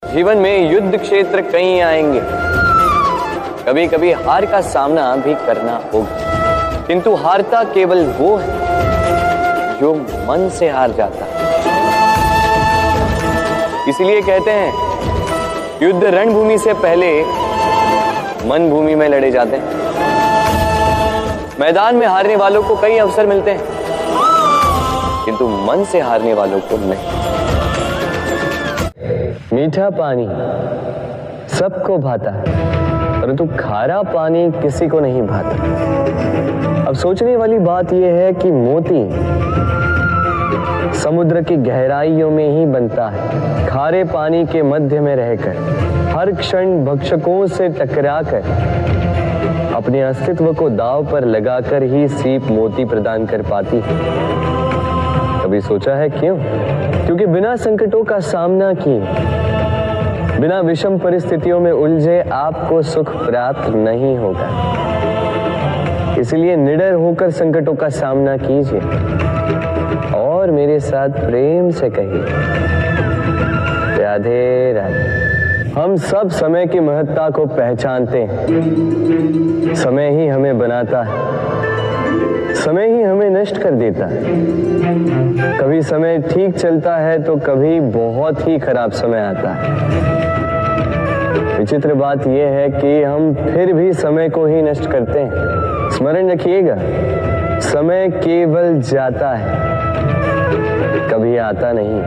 जीवन में युद्ध क्षेत्र कई आएंगे, कभी कभी हार का सामना भी करना होगा, किंतु हारता केवल वो है जो मन से हार जाता है। इसलिए कहते हैं युद्ध रणभूमि से पहले मन भूमि में लड़े जाते हैं। मैदान में हारने वालों को कई अवसर मिलते हैं, किंतु मन से हारने वालों को नहीं। मीठा पानी सबको भाता है, परंतु खारा पानी किसी को नहीं भाता। अब सोचने वाली बात यह है कि मोती समुद्र की गहराइयों में ही बनता है। खारे पानी के मध्य में रहकर, हर क्षण भक्षकों से टकराकर, अपने अस्तित्व को दांव पर लगाकर ही सीप मोती प्रदान कर पाती है। कभी सोचा है क्यों? क्योंकि बिना संकटों का सामना किए, बिना विषम परिस्थितियों में उलझे आपको सुख प्राप्त नहीं होगा। इसलिए निडर होकर संकटों का सामना कीजिए और मेरे साथ प्रेम से कहिए, राधे राधे। हम सब समय की महत्ता को पहचानते हैं। समय ही हमें बनाता है, समय ही हमें नष्ट कर देता है। कभी समय ठीक चलता है तो कभी बहुत ही खराब समय आता है। विचित्र बात यह है कि हम फिर भी समय को ही नष्ट करते हैं। स्मरण रखिएगा, समय केवल जाता है, कभी आता नहीं।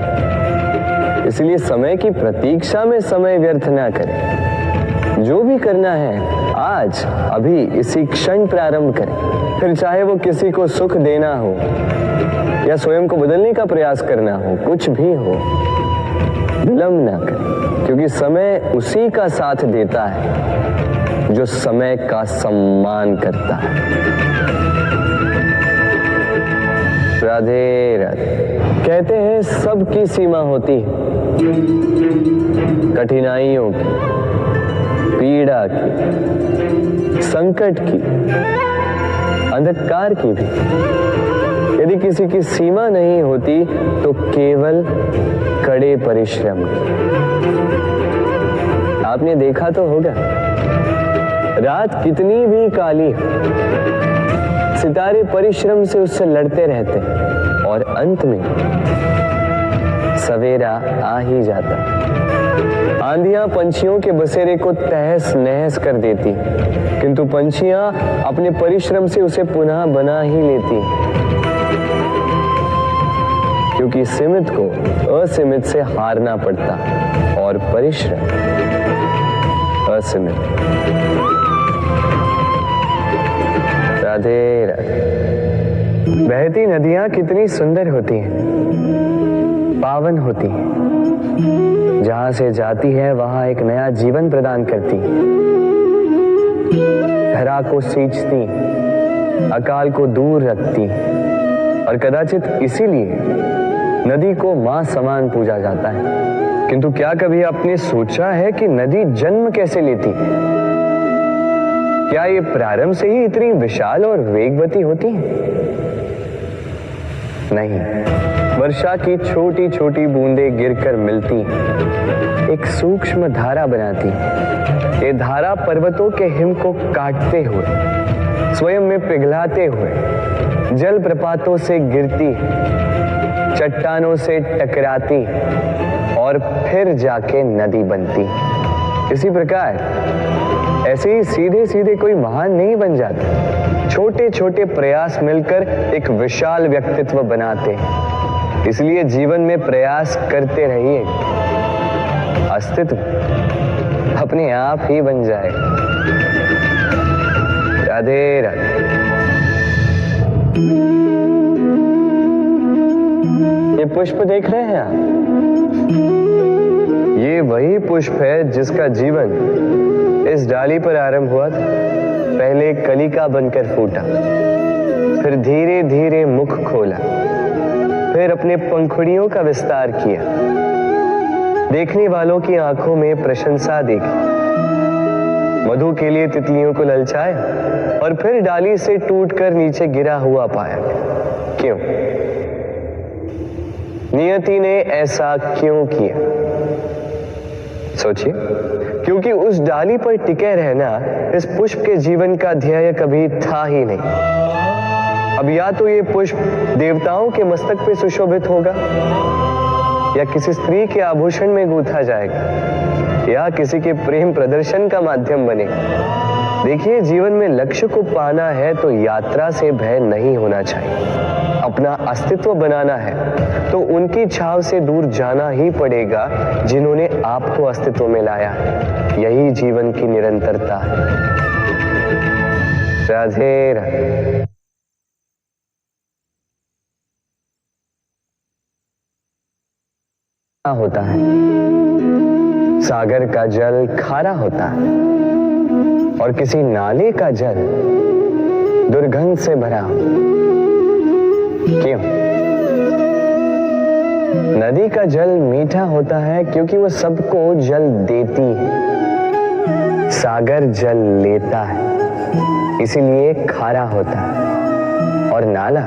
इसलिए समय की प्रतीक्षा में समय व्यर्थ ना करें। जो भी करना है आज, अभी, इसी क्षण प्रारंभ करें। फिर चाहे वो किसी को सुख देना हो या स्वयं को बदलने का प्रयास करना हो, कुछ भी हो, विलंब ना करें, क्योंकि समय उसी का साथ देता है जो समय का सम्मान करता है। राधे राधे। कहते हैं सबकी सीमा होती है, कठिनाइयों की, पीड़ा की, संकट की, अंधकार की भी। यदि किसी की सीमा नहीं होती तो केवल कड़े परिश्रम की। आपने देखा तो होगा, रात कितनी भी काली हो, सितारे परिश्रम से उससे लड़ते रहते हैं और अंत में सवेरा आ ही जाता। आंधियां पंछियों के बसेरे को तहस नहस कर देती, किंतु पंछियां अपने परिश्रम से उसे पुनः बना ही लेती, क्योंकि सीमित को असीमित से हारना पड़ता और परिश्रम असीमित। राधे राधे। बहती नदियां कितनी सुंदर होती हैं, पावन होती हैं। जहां से जाती है वहां एक नया जीवन प्रदान करती, धरा को सींचती, अकाल को दूर रखती, और कदाचित इसीलिए नदी को मां समान पूजा जाता है। किंतु क्या कभी आपने सोचा है कि नदी जन्म कैसे लेती है? क्या ये प्रारंभ से ही इतनी विशाल और वेगवती होती है? नहीं, वर्षा की छोटी छोटी बूंदें गिरकर मिलती हैं, एक सूक्ष्म धारा बनाती है। ये धारा पर्वतों के हिम को काटते हुए, स्वयं में पिघलाते हुए, जल प्रपातों से गिरती, चट्टानों से टकराती और फिर जाके नदी बनती। इसी प्रकार ऐसे ही सीधे सीधे कोई महान नहीं बन जाता। छोटे छोटे प्रयास मिलकर एक विशाल व्यक्तित्व बनाते हैं। इसलिए जीवन में प्रयास करते रहिए, अस्तित्व अपने आप ही बन जाए। राधे राधे। ये पुष्प देख रहे हैं आप? ये वही पुष्प है जिसका जीवन इस डाली पर आरंभ हुआ था। पहले कलिका बनकर फूटा, फिर धीरे धीरे मुख खोला, फिर अपने पंखुड़ियों का विस्तार किया, देखने वालों की आंखों में प्रशंसा देखी, मधु के लिए तितलियों को ललचाया और फिर डाली से टूटकर नीचे गिरा हुआ पाया। क्यों? नियति ने ऐसा क्यों किया? सोचिए, क्योंकि उस डाली पर टिके रहना इस पुष्प के जीवन का ध्येय कभी था ही नहीं। अब या तो ये पुष्प देवताओं के मस्तक पे सुशोभित होगा, या किसी स्त्री के आभूषण में गूंथा जाएगा, या किसी के प्रेम प्रदर्शन का माध्यम बनेगा। देखिए, जीवन में लक्ष्य को पाना है तो यात्रा से भय नहीं होना चाहिए। अपना अस्तित्व बनाना है तो उनकी छाव से दूर जाना ही पड़ेगा जिन्होंने आपको अस्तित्व में लाया है। यही जीवन की निरंतरता है। राधे राधे। होता है, सागर का जल खारा होता है और किसी नाले का जल दुर्गंध से भरा हो। क्यों? नदी का जल मीठा होता है क्योंकि वो सबको जल देती है। सागर जल लेता है इसीलिए खारा होता है, और नाला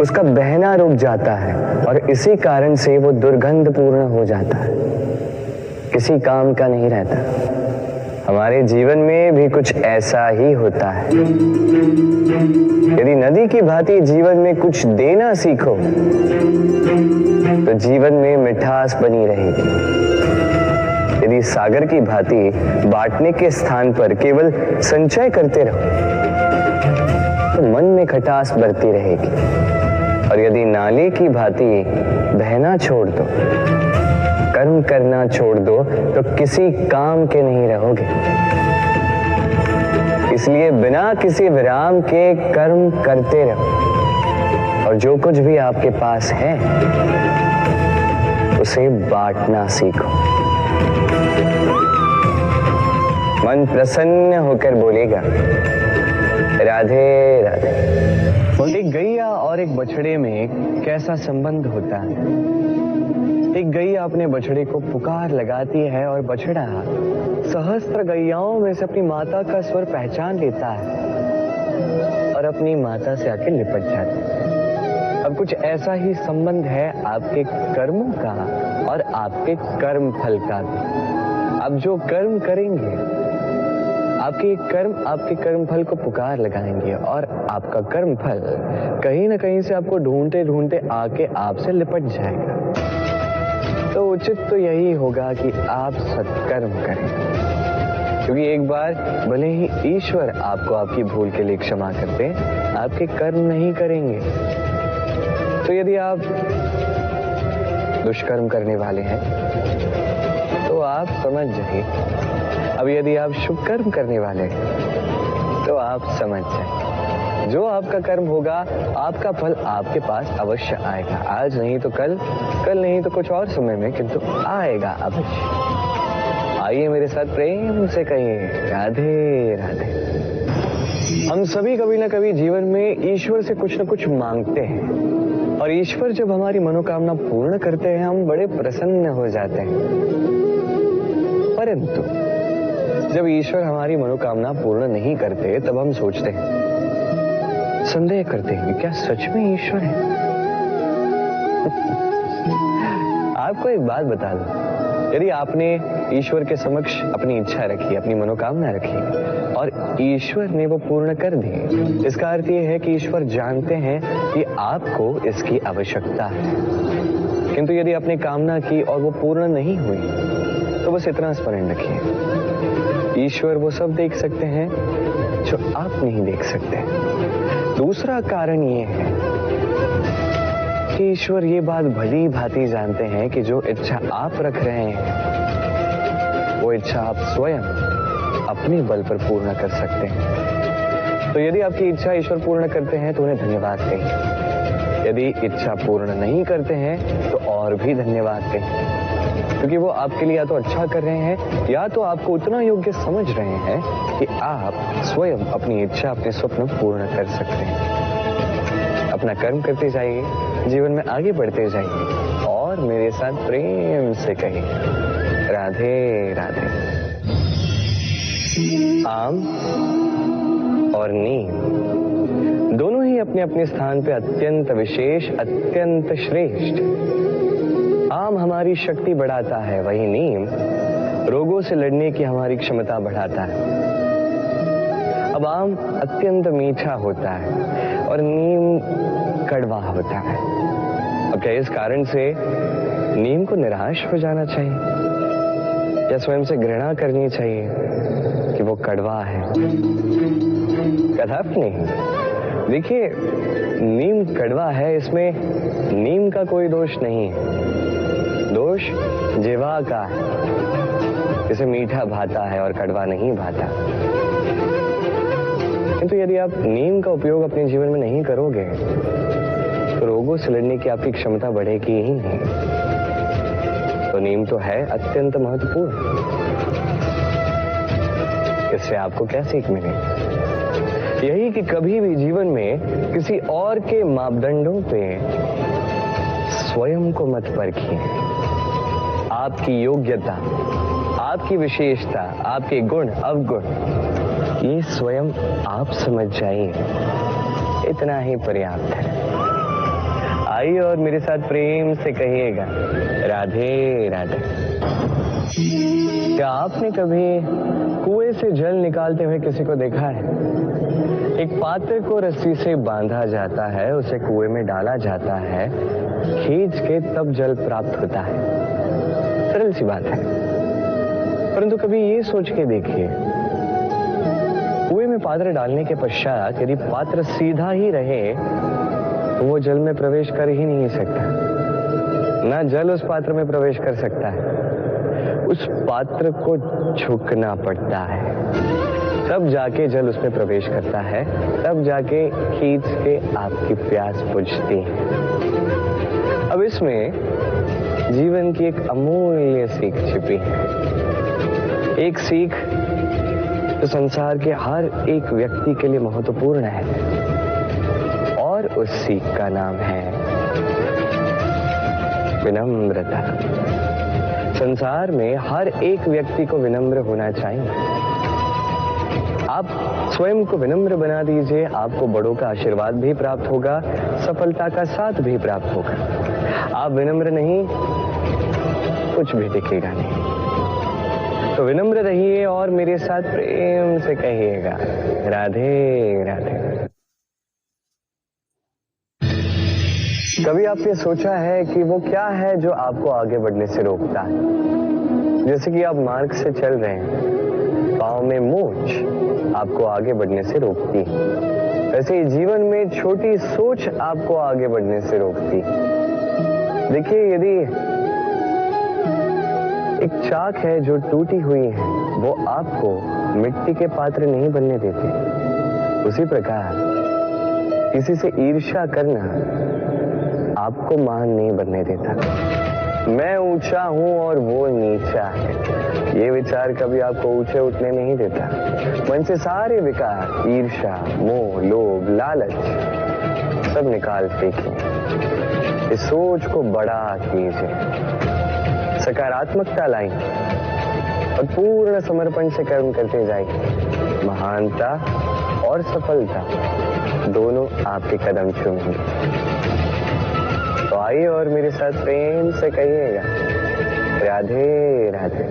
उसका बहना रुक जाता है और इसी कारण से वो दुर्गंध पूर्ण हो जाता है, किसी काम का नहीं रहता। हमारे जीवन में भी कुछ ऐसा ही होता है। यदि नदी की भांति जीवन में कुछ देना सीखो तो जीवन में मिठास बनी रहेगी। यदि सागर की भांति बांटने के स्थान पर केवल संचय करते रहो तो मन में खटास बढ़ती रहेगी। और यदि नाले की भांति बहना छोड़ दो, कर्म करना छोड़ दो तो किसी काम के नहीं रहोगे। इसलिए बिना किसी विराम के कर्म करते रहो और जो कुछ भी आपके पास है उसे बांटना सीखो। मन प्रसन्न होकर बोलेगा राधे राधे। एक गैया और एक बछड़े में कैसा संबंध होता है। एक गैया अपने बछड़े को पुकार लगाती है और बछड़ा सहस्त्र गैयाओं में से अपनी माता का स्वर पहचान लेता है और अपनी माता से आके लिपट जाता है। अब कुछ ऐसा ही संबंध है आपके कर्मों का और आपके कर्म फल का भी। आप जो कर्म करेंगे आपके कर्म फल को पुकार लगाएंगे और आपका कर्म फल कहीं ना कहीं से आपको ढूंढते ढूंढते आके आपसे लिपट जाएगा। तो उचित तो यही होगा कि आप सत्कर्म करें, क्योंकि एक बार भले ही ईश्वर आपको आपकी भूल के लिए क्षमा करते, आपके कर्म नहीं करेंगे। तो यदि आप दुष्कर्म करने वाले हैं तो आप समझ जाइए। अब यदि आप शुभ कर्म करने वाले हैं तो आप समझ जाए, जो आपका कर्म होगा आपका फल आपके पास अवश्य आएगा। आज नहीं तो कल, कल नहीं तो कुछ और समय में, किंतु आएगा अवश्य। आइए मेरे साथ प्रेम से कहिए राधे राधे। हम सभी कभी ना कभी जीवन में ईश्वर से कुछ ना कुछ मांगते हैं और ईश्वर जब हमारी मनोकामना पूर्ण करते हैं हम बड़े प्रसन्न हो जाते हैं। परंतु जब ईश्वर हमारी मनोकामना पूर्ण नहीं करते तब हम सोचते हैं, संदेह करते हैं कि क्या सच में ईश्वर है। आपको एक बात बता दूं, यदि आपने ईश्वर के समक्ष अपनी इच्छा रखी, अपनी मनोकामना रखी और ईश्वर ने वो पूर्ण कर दी, इसका अर्थ ये है कि ईश्वर जानते हैं कि आपको इसकी आवश्यकता है। किंतु यदि आपने कामना की और वो पूर्ण नहीं हुई तो बस इतना स्मरण रखिए, ईश्वर वो सब देख सकते हैं जो आप नहीं देख सकते। दूसरा कारण ये है कि ईश्वर ये बात भली भांति जानते हैं कि जो इच्छा आप रख रहे हैं वो इच्छा आप स्वयं अपने बल पर पूर्ण कर सकते हैं। तो यदि आपकी इच्छा ईश्वर पूर्ण करते हैं तो उन्हें धन्यवाद कहिए। यदि इच्छा पूर्ण नहीं करते हैं तो और भी धन्यवाद कहिए, क्योंकि वो आपके लिए या तो अच्छा कर रहे हैं या तो आपको उतना योग्य समझ रहे हैं कि आप स्वयं अपनी इच्छा, अपने स्वप्न पूर्ण कर सकते हैं। अपना कर्म करते जाइए, जीवन में आगे बढ़ते जाइए और मेरे साथ प्रेम से कहिए राधे राधे। आम और नीम दोनों ही अपने अपने स्थान पे अत्यंत विशेष, अत्यंत श्रेष्ठ। आम हमारी शक्ति बढ़ाता है, वही नीम से लड़ने की हमारी क्षमता बढ़ाता है। अब आम अत्यंत मीठा होता है और नीम कड़वा होता है। अब क्या इस कारण से नीम को निराश हो जाना चाहिए या स्वयं से घृणा करनी चाहिए कि वो कड़वा है? कदापि नहीं। देखिए, नीम कड़वा है, इसमें नीम का कोई दोष नहीं है, दोष जिह्वा का है। इसे मीठा भाता है और कड़वा नहीं भाता। किंतु यदि आप नीम का उपयोग अपने जीवन में नहीं करोगे तो रोगों से लड़ने की आपकी क्षमता बढ़ेगी ही नहीं। तो नीम तो है अत्यंत महत्वपूर्ण। इससे आपको क्या सीख मिलेगी? यही कि कभी भी जीवन में किसी और के मापदंडों पे स्वयं को मत परखिए। आपकी योग्यता, आपकी विशेषता, आपके गुण अवगुण, ये स्वयं आप समझ जाइए, इतना ही पर्याप्त है। आइए और मेरे साथ प्रेम से कहिएगा, राधे राधे। क्या आपने कभी कुएं से जल निकालते हुए किसी को देखा है? एक पात्र को रस्सी से बांधा जाता है, उसे कुएं में डाला जाता है, खींच के तब जल प्राप्त होता है। सरल सी बात है, परंतु कभी ये सोच के देखिए, कुएं में पात्र डालने के पश्चात यदि पात्र सीधा ही रहे तो वो जल में प्रवेश कर ही नहीं सकता, ना जल उस पात्र में प्रवेश कर सकता है। उस पात्र को झुकना पड़ता है, तब जाके जल उसमें प्रवेश करता है, तब जाके खींच के आपकी प्यास बुझती है। अब इसमें जीवन की एक अमूल्य सीख छिपी है, एक सीख जो संसार के हर एक व्यक्ति के लिए महत्वपूर्ण है, और उस सीख का नाम है विनम्रता। संसार में हर एक व्यक्ति को विनम्र होना चाहिए। आप स्वयं को विनम्र बना दीजिए, आपको बड़ों का आशीर्वाद भी प्राप्त होगा, सफलता का साथ भी प्राप्त होगा। आप विनम्र नहीं, कुछ भी दिखेगा नहीं। तो विनम्र रहिए और मेरे साथ प्रेम से कहिएगा, राधे राधे। कभी आपने सोचा है कि वो क्या है जो आपको आगे बढ़ने से रोकता है? जैसे कि आप मार्ग से चल रहे हैं, पांव में मोच आपको आगे बढ़ने से रोकती है। वैसे जीवन में छोटी सोच आपको आगे बढ़ने से रोकती है। देखिए, यदि एक चाक है जो टूटी हुई है, वो आपको मिट्टी के पात्र नहीं बनने देती। उसी प्रकार किसी से ईर्ष्या करना आपको महान नहीं बनने देता। मैं ऊंचा हूं और वो नीचा है, ये विचार कभी आपको ऊंचे उठने नहीं देता। मन से सारे विकार, ईर्ष्या, मोह, लोभ, लालच सब निकाल फेंकिए। इस सोच को बड़ा कीजिए, सकारात्मकता लाइए और पूर्ण समर्पण से कर्म करते जाइए। महानता और सफलता दोनों आपके कदम चूमेंगे। तो आइए और मेरे साथ प्रेम से कहिएगा, राधे राधे।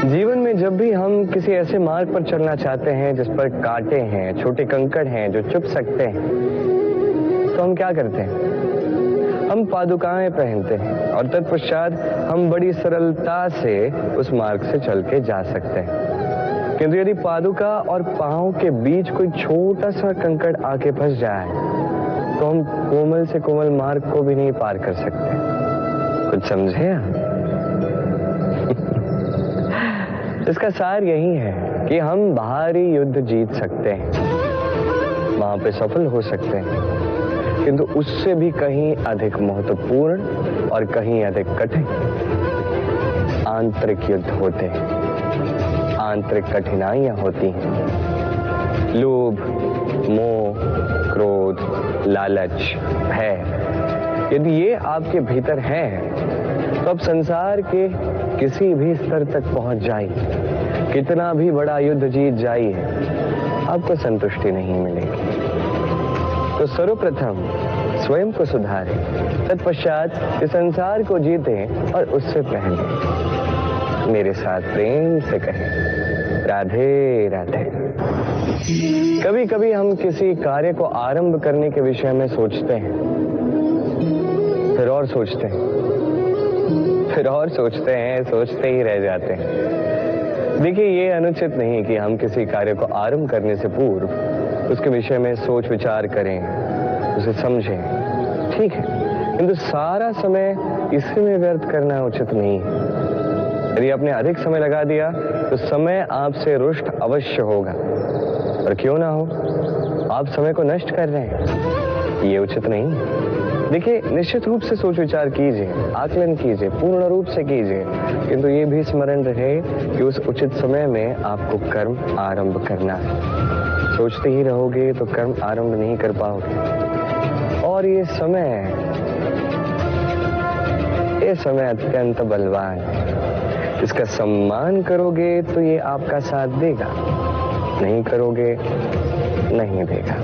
जीवन में जब भी हम किसी ऐसे मार्ग पर चलना चाहते हैं जिस पर कांटे हैं, छोटे कंकड़ हैं जो चुभ सकते हैं, तो हम क्या करते हैं? हम पादुकाएं पहनते हैं और तत्पश्चात हम बड़ी सरलता से उस मार्ग से चल के जा सकते हैं। किंतु यदि पादुका और पांव के बीच कोई छोटा सा कंकड़ आके फंस जाए तो हम कोमल से कोमल मार्ग को भी नहीं पार कर सकते। कुछ समझे आप? इसका सार यही है कि हम बाहरी युद्ध जीत सकते हैं, वहां पे सफल हो सकते हैं, किंतु उससे भी कहीं अधिक महत्वपूर्ण और कहीं अधिक कठिन आंतरिक युद्ध होते हैं, आंतरिक कठिनाइयां होती हैं। लोभ, मोह, क्रोध, लालच, भय, यदि ये आपके भीतर है तो आप संसार के किसी भी स्तर तक पहुंच जाइए, कितना भी बड़ा युद्ध जीत जाइए, आपको संतुष्टि नहीं मिलेगी। तो सर्वप्रथम स्वयं को सुधारें, तत्पश्चात इस संसार को जीतें और उससे पहले मेरे साथ प्रेम से कहें राधे राधे। कभी कभी हम किसी कार्य को आरंभ करने के विषय में सोचते हैं, फिर और सोचते हैं, फिर और सोचते हैं, सोचते ही रह जाते हैं। देखिए, ये अनुचित नहीं कि हम किसी कार्य को आरंभ करने से पूर्व उसके विषय में सोच विचार करें, उसे समझें, ठीक है, किंतु सारा समय इसी में व्यर्थ करना उचित नहीं है। यदि आपने अधिक समय लगा दिया तो समय आपसे रुष्ट अवश्य होगा, और क्यों ना हो, आप समय को नष्ट कर रहे हैं, ये उचित नहीं। देखिए, निश्चित रूप से सोच विचार कीजिए, आकलन कीजिए, पूर्ण रूप से कीजिए, किंतु ये भी स्मरण रहे कि उस उचित समय में आपको कर्म आरंभ करना है। सोचते ही रहोगे तो कर्म आरंभ नहीं कर पाओगे। और ये समय अत्यंत बलवान है। इसका सम्मान करोगे तो ये आपका साथ देगा, नहीं करोगे नहीं देगा।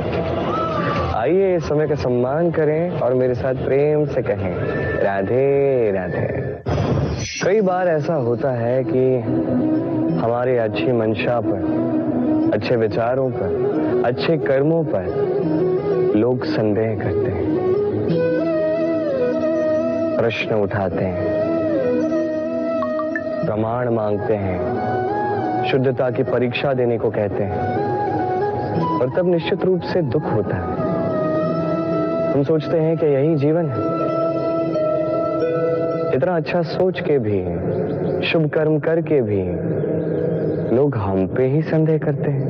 आइए इस समय का सम्मान करें और मेरे साथ प्रेम से कहें राधे राधे। कई बार ऐसा होता है कि हमारे अच्छी मंशा पर, अच्छे विचारों पर, अच्छे कर्मों पर लोग संदेह करते हैं, प्रश्न उठाते हैं, प्रमाण मांगते हैं, शुद्धता की परीक्षा देने को कहते हैं, और तब निश्चित रूप से दुख होता है। हम सोचते हैं कि यही जीवन है। इतना अच्छा सोच के भी, शुभ कर्म करके भी लोग हम पे ही संदेह करते हैं।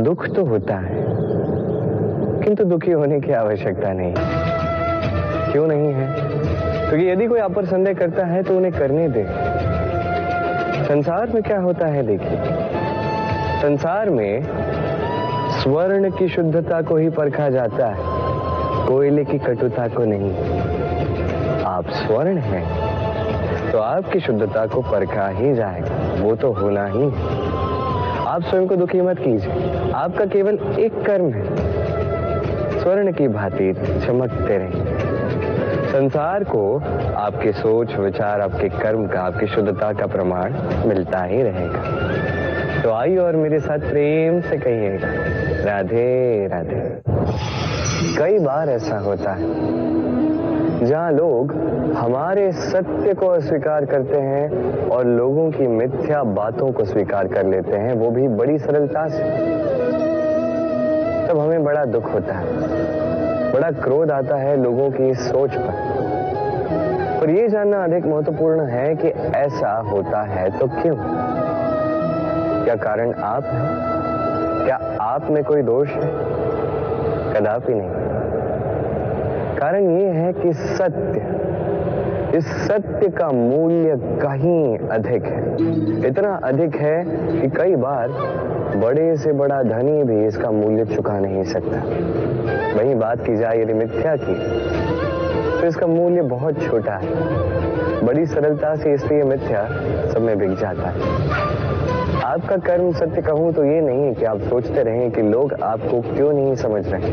दुख तो होता है, किंतु दुखी होने की आवश्यकता नहीं। क्यों नहीं है? क्योंकि यदि कोई आप पर संदेह करता है तो उन्हें करने दे। संसार में क्या होता है, देखिए, संसार में स्वर्ण की शुद्धता को ही परखा जाता है, कोयले की कटुता को नहीं। आप स्वर्ण हैं तो आपकी शुद्धता को परखा ही जाएगा, वो तो होना ही। आप स्वयं को दुखी मत कीजिए, आपका केवल एक कर्म है, स्वर्ण की भांति चमकते रहिए। संसार को आपके सोच विचार, आपके कर्म का, आपकी शुद्धता का प्रमाण मिलता ही रहेगा। तो आइए और मेरे साथ प्रेम से कहिएगा राधे राधे। कई बार ऐसा होता है जहां लोग हमारे सत्य को अस्वीकार करते हैं और लोगों की मिथ्या बातों को स्वीकार कर लेते हैं, वो भी बड़ी सरलता से। तब हमें बड़ा दुख होता है, बड़ा क्रोध आता है लोगों की इस सोच पर। और ये जानना अधिक महत्वपूर्ण है कि ऐसा होता है तो क्यों? क्या कारण आप हैं? क्या आप में कोई दोष है? कदापि नहीं। कारण ये है कि सत्य, इस सत्य का मूल्य कहीं अधिक है, इतना अधिक है कि कई बार बड़े से बड़ा धनी भी इसका मूल्य चुका नहीं सकता। वहीं बात की जाए यदि मिथ्या की, तो इसका मूल्य बहुत छोटा है, बड़ी सरलता से इसलिए मिथ्या सब में बिक जाता है। आपका कर्म सत्य कहूं तो ये नहीं कि आप सोचते रहें कि लोग आपको क्यों नहीं समझ रहे,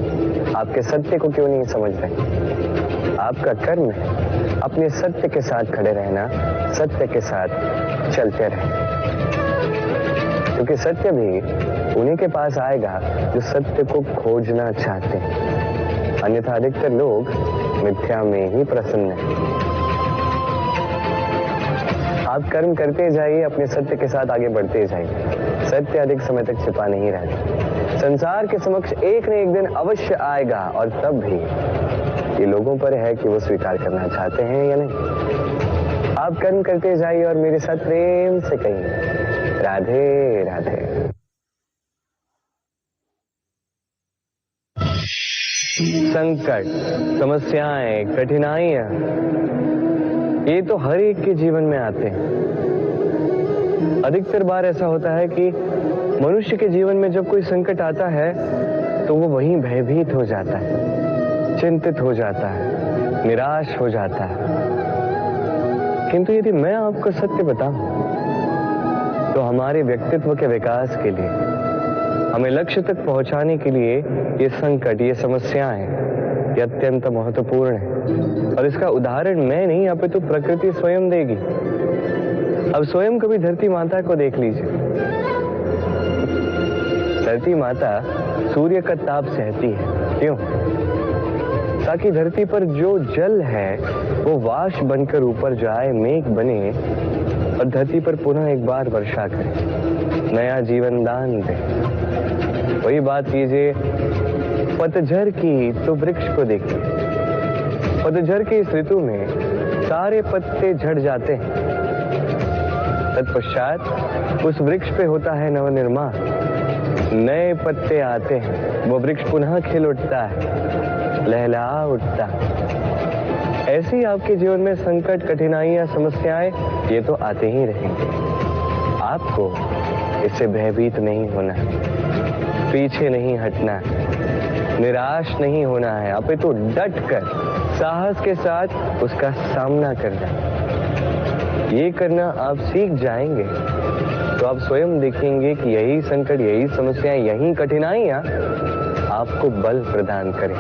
आपके सत्य को क्यों नहीं समझ रहे। आपका कर्म है अपने सत्य के साथ खड़े रहना, सत्य के साथ चलते रहें, क्योंकि सत्य भी उन्हीं के पास आएगा जो सत्य को खोजना चाहते हैं। अन्यथा अधिकतर लोग मिथ्या में ही प्रसन्न हैं। आप कर्म करते जाइए, अपने सत्य के साथ आगे बढ़ते जाइए। सत्य अधिक समय तक छिपा नहीं रहता, संसार के समक्ष एक न एक दिन अवश्य आएगा, और तब भी ये लोगों पर है कि वो स्वीकार करना चाहते हैं या नहीं। आप कर्म करते जाइए और मेरे साथ प्रेम से कहिए राधे राधे। संकट, समस्याएं, कठिनाइयां, ये तो हर एक के जीवन में आते हैं। अधिकतर बार ऐसा होता है कि मनुष्य के जीवन में जब कोई संकट आता है तो वो वहीं भयभीत हो जाता है, चिंतित हो जाता है, निराश हो जाता है। किंतु यदि मैं आपको सत्य बताऊं तो हमारे व्यक्तित्व के विकास के लिए, हमें लक्ष्य तक पहुंचाने के लिए ये संकट, ये समस्याएं, ये अत्यंत महत्वपूर्ण है। और इसका उदाहरण मैं नहीं, अपितु प्रकृति स्वयं देगी। अब स्वयं कभी धरती माता को देख लीजिए। धरती माता सूर्य का ताप सहती है, क्यों? ताकि धरती पर जो जल है वो वाष्प बनकर ऊपर जाए, मेघ बने और धरती पर पुनः एक बार वर्षा करे, नया जीवन दान दे। वही बात कीजिए पतझड़ की तो वृक्ष को देखिए। पतझड़ की इस ऋतु में सारे पत्ते झड़ जाते हैं, तत्पश्चात उस वृक्ष पे होता है नवनिर्माण, नए पत्ते आते हैं, वो वृक्ष पुनः खिल उठता है, लहला उठता है। ऐसी आपके जीवन में संकट, कठिनाइयां, समस्याएं ये तो आते ही रहेंगे। आपको इससे भयभीत नहीं होना है, पीछे नहीं हटना है, निराश नहीं होना है, अपितु डट कर साहस के साथ उसका सामना करना। ये करना आप सीख जाएंगे तो आप स्वयं देखेंगे कि यही संकट, यही समस्याएं, यही कठिनाइयां आपको बल प्रदान करें।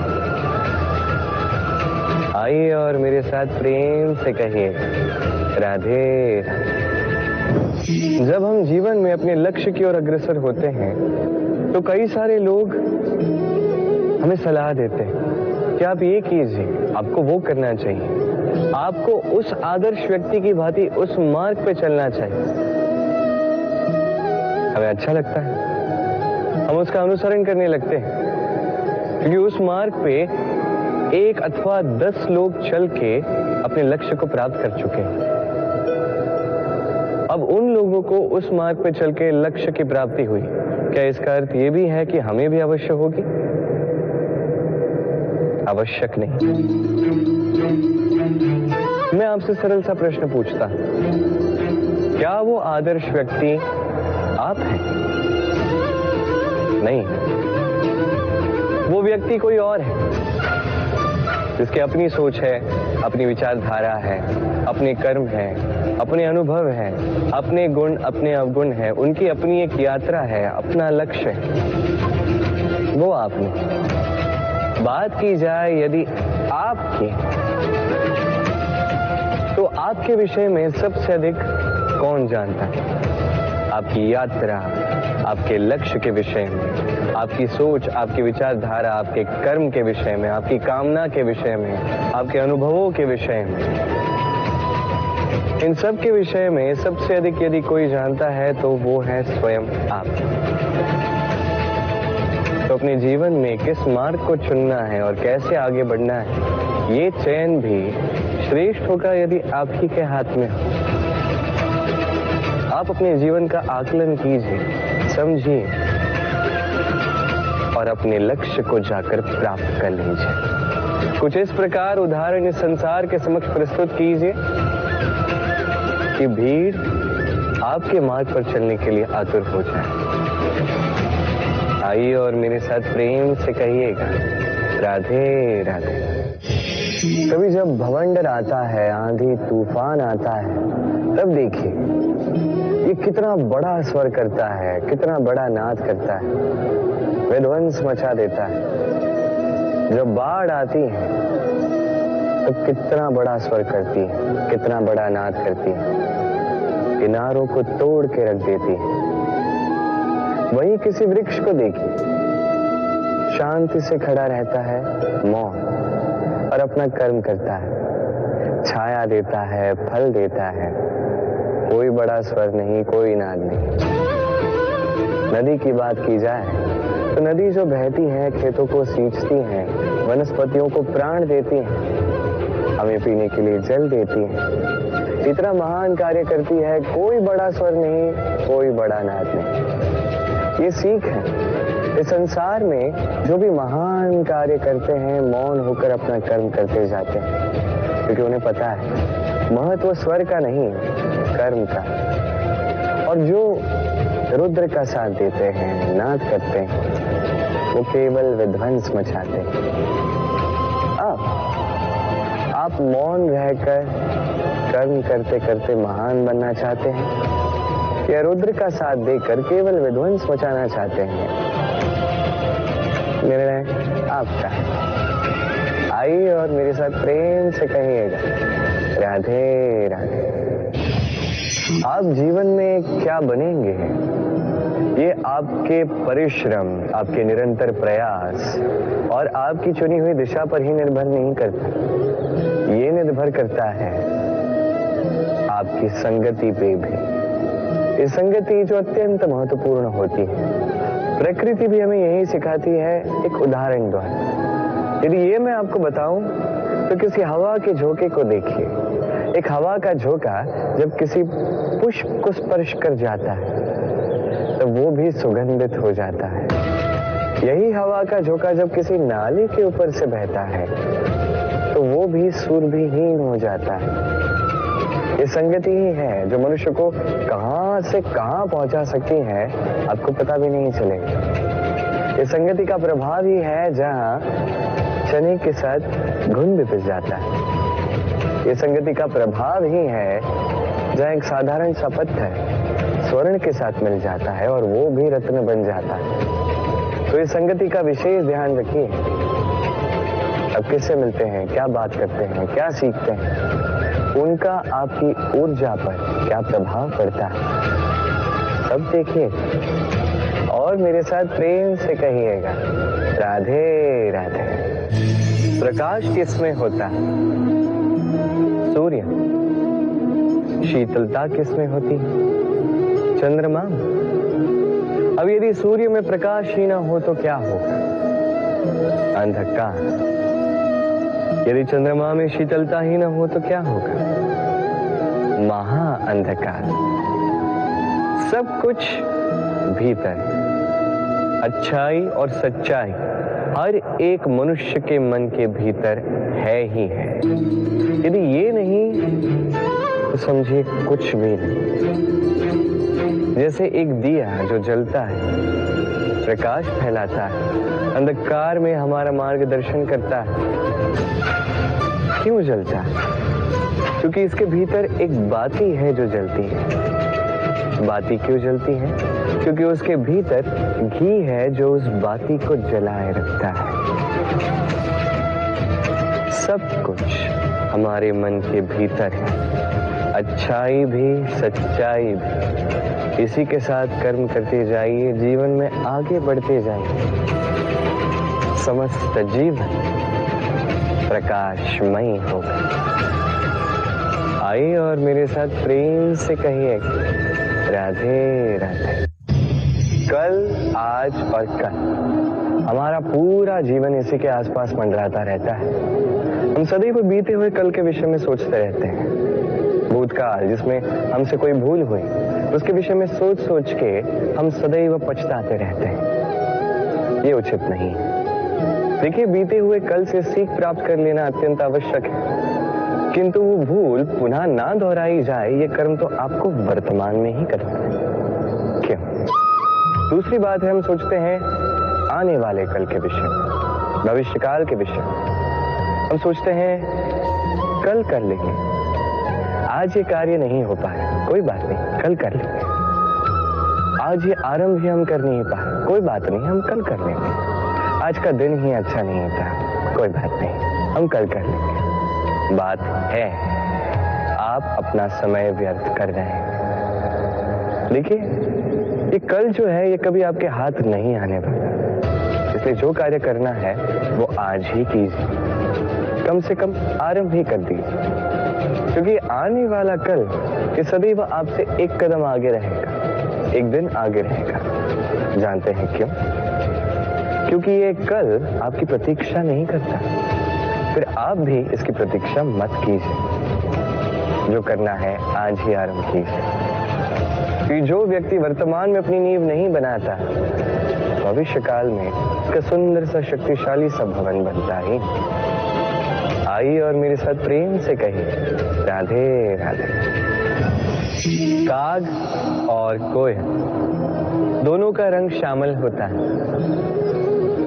आइए और मेरे साथ प्रेम से कहिए राधे राधे। जब हम जीवन में अपने लक्ष्य की ओर अग्रसर होते हैं तो कई सारे लोग हमें सलाह देते हैं कि आप ये कीजिए, आपको वो करना चाहिए, आपको उस आदर्श व्यक्ति की भांति उस मार्ग पे चलना चाहिए। हमें अच्छा लगता है, हम उसका अनुसरण करने लगते हैं, क्योंकि उस मार्ग पे 1 अथवा 10 लोग चल के अपने लक्ष्य को प्राप्त कर चुके हैं। अब उन लोगों को उस मार्ग पे चल के लक्ष्य की प्राप्ति हुई, क्या इसका अर्थ ये भी है कि हमें भी अवश्य होगी? आवश्यक नहीं। मैं आपसे सरल सा प्रश्न पूछता हूं, क्या वो आदर्श व्यक्ति आप हैं? नहीं, वो व्यक्ति कोई और है, जिसकी अपनी सोच है, अपनी विचारधारा है, अपने कर्म है, अपने अनुभव है, अपने गुण, अपने अवगुण है, उनकी अपनी एक यात्रा है, अपना लक्ष्य है। वो आप नहीं। बात की जाए यदि आपकी, तो आपके विषय में सबसे अधिक कौन जानता है? आपकी यात्रा, आपके लक्ष्य के विषय में, आपकी सोच, आपकी विचारधारा, आपके कर्म के विषय में, आपकी कामना के विषय में, आपके अनुभवों के विषय में, इन सब के विषय में सबसे अधिक यदि कोई जानता है तो वो है स्वयं आप। तो अपने जीवन में किस मार्ग को चुनना है और कैसे आगे बढ़ना है, ये चयन भी श्रेष्ठ होगा यदि आप ही के हाथ में हो। आप अपने जीवन का आकलन कीजिए, समझिए और अपने लक्ष्य को जाकर प्राप्त कर लीजिए। कुछ इस प्रकार उदाहरण इस संसार के समक्ष प्रस्तुत कीजिए कि भीड़ आपके मार्ग पर चलने के लिए आतुर हो जाए। आइए और मेरे साथ प्रेम से कहिएगा राधे राधे। कभी जब भवंडर आता है, आंधी तूफान आता है, तब देखिए ये कितना बड़ा स्वर करता है, कितना बड़ा नाद करता है, विध्वंस मचा देता है। जब बाढ़ आती है तब कितना बड़ा स्वर करती है, कितना बड़ा नाद करती है, किनारों को तोड़ के रख देती है। वहीं किसी वृक्ष को देखिए, शांति से खड़ा रहता है, मौन, और अपना कर्म करता है, छाया देता है, फल देता है, कोई बड़ा स्वर नहीं, कोई नाद नहीं। नदी की बात की जाए तो नदी जो बहती है, खेतों को सींचती है, वनस्पतियों को प्राण देती है, हमें पीने के लिए जल देती है, इतना महान कार्य करती है, कोई बड़ा स्वर नहीं, कोई बड़ा नाद नहीं। ये सीख है, इस संसार में जो भी महान कार्य करते हैं, मौन होकर अपना कर्म करते जाते हैं, क्योंकि उन्हें पता है महत्व स्वर का नहीं, कर्म का। और जो रुद्र का साथ देते हैं, नाद करते हैं, वो केवल विध्वंस मचाते हैं। आप मौन रहकर कर्म करते करते महान बनना चाहते हैं या रुद्र का साथ देकर केवल विध्वंस मचाना चाहते हैं? निर्णय आपका है। आइए और मेरे साथ प्रेम से कहिएगा राधे राधे। आप जीवन में क्या बनेंगे, ये आपके परिश्रम, आपके निरंतर प्रयास और आपकी चुनी हुई दिशा पर ही निर्भर नहीं करता। ये निर्भर करता है आपकी संगति पे भी। ये संगति जो अत्यंत महत्वपूर्ण होती है। प्रकृति भी हमें यही सिखाती है एक उदाहरण द्वारा। यदि ये मैं आपको बताऊं तो किसी हवा के झोंके को देखिए। एक हवा का झोंका जब किसी पुष्प को स्पर्श कर जाता है तो वो भी सुगंधित हो जाता है। यही हवा का झोंका जब किसी नाले के ऊपर से बहता है तो वो भी सुरभिहीन हो जाता है। ये संगति ही है जो मनुष्य को कहां से कहां पहुंचा सकती है, आपको पता भी नहीं चलेगा। ये संगति का प्रभाव ही है जहां चने के साथ घुन भी पिस जाता है। ये संगति का प्रभाव ही है जहां एक साधारण सा पत्थर स्वर्ण के साथ मिल जाता है और वो भी रत्न बन जाता है। तो इस संगति का विशेष ध्यान रखिए। अब किससे मिलते हैं, क्या बात करते हैं, क्या सीखते हैं, उनका आपकी ऊर्जा पर क्या प्रभाव पड़ता है, सब देखिए और मेरे साथ प्रेम से कहिएगा, राधे राधे। प्रकाश किसमें होता है? सूर्य। शीतलता किसमें होती है? चंद्रमा। अब यदि सूर्य में प्रकाश ही ना हो तो क्या होगा? अंधकार। यदि चंद्रमा में शीतलता ही ना हो तो क्या होगा? महा अंधकार। सब कुछ भीतर, अच्छाई और सच्चाई हर एक मनुष्य के मन के भीतर है ही है। यदि ये नहीं तो समझिए कुछ भी नहीं। जैसे एक दिया जो जलता है, प्रकाश फैलाता है, अंधकार में हमारा मार्गदर्शन करता है। क्यों जलता है? क्योंकि इसके भीतर एक बाती है जो जलती है। बाती क्यों जलती है? क्योंकि उसके भीतर घी है जो उस बाती को जलाए रखता है। सब कुछ हमारे मन के भीतर है, अच्छाई भी सच्चाई भी। इसी के साथ कर्म करते जाइए, जीवन में आगे बढ़ते जाइए। समस्त जीवन प्रकाशमयी होगा। आइए और मेरे साथ प्रेम से कहिए, राधे राधे। कल, आज और कल, हमारा पूरा जीवन इसी के आसपास मंडराता रहता है। हम सदैव बीते हुए कल के विषय में सोचते रहते हैं। भूतकाल जिसमें हमसे कोई भूल हुई, उसके विषय में सोच सोच के हम सदैव पछताते रहते हैं। ये उचित नहीं है। देखिए, बीते हुए कल से सीख प्राप्त कर लेना अत्यंत आवश्यक है, किंतु वो भूल पुनः ना दोहराई जाए, ये कर्म तो आपको वर्तमान में ही करना है। क्यों? दूसरी बात है, हम सोचते हैं आने वाले कल के विषय, भविष्यकाल के विषय। हम सोचते हैं कल कर लेंगे, आज ये कार्य नहीं हो पाया, कोई बात नहीं, कल कर लेंगे। आज ये आरंभ ही हम कर नहीं पाए, कोई बात नहीं, हम कल कर लेंगे। आज का दिन ही अच्छा नहीं था, कोई बात नहीं, हम कल कर लेंगे। बात है, आप अपना समय व्यर्थ कर रहे हैं। देखिए, ये कल जो है ये कभी आपके हाथ नहीं आने वाला। इसलिए जो कार्य करना है वो आज ही कीजिए, कम से कम आरंभ ही कर दीजिए। क्योंकि आने वाला कल ये सदैव आपसे एक कदम आगे रहेगा, एक दिन आगे रहेगा। जानते हैं क्यों? क्योंकि ये कल आपकी प्रतीक्षा नहीं करता। फिर आप भी इसकी प्रतीक्षा मत कीजिए। जो करना है आज ही आरंभ कीजिए। कि जो व्यक्ति वर्तमान में अपनी नींव नहीं बनाता, भविष्य काल में उसका सुंदर सा शक्तिशाली सा भवन बनता ही। आइए और मेरे साथ प्रेम से कहिए, राधे राधे। काग और कोयल दोनों का रंग श्यामल होता है।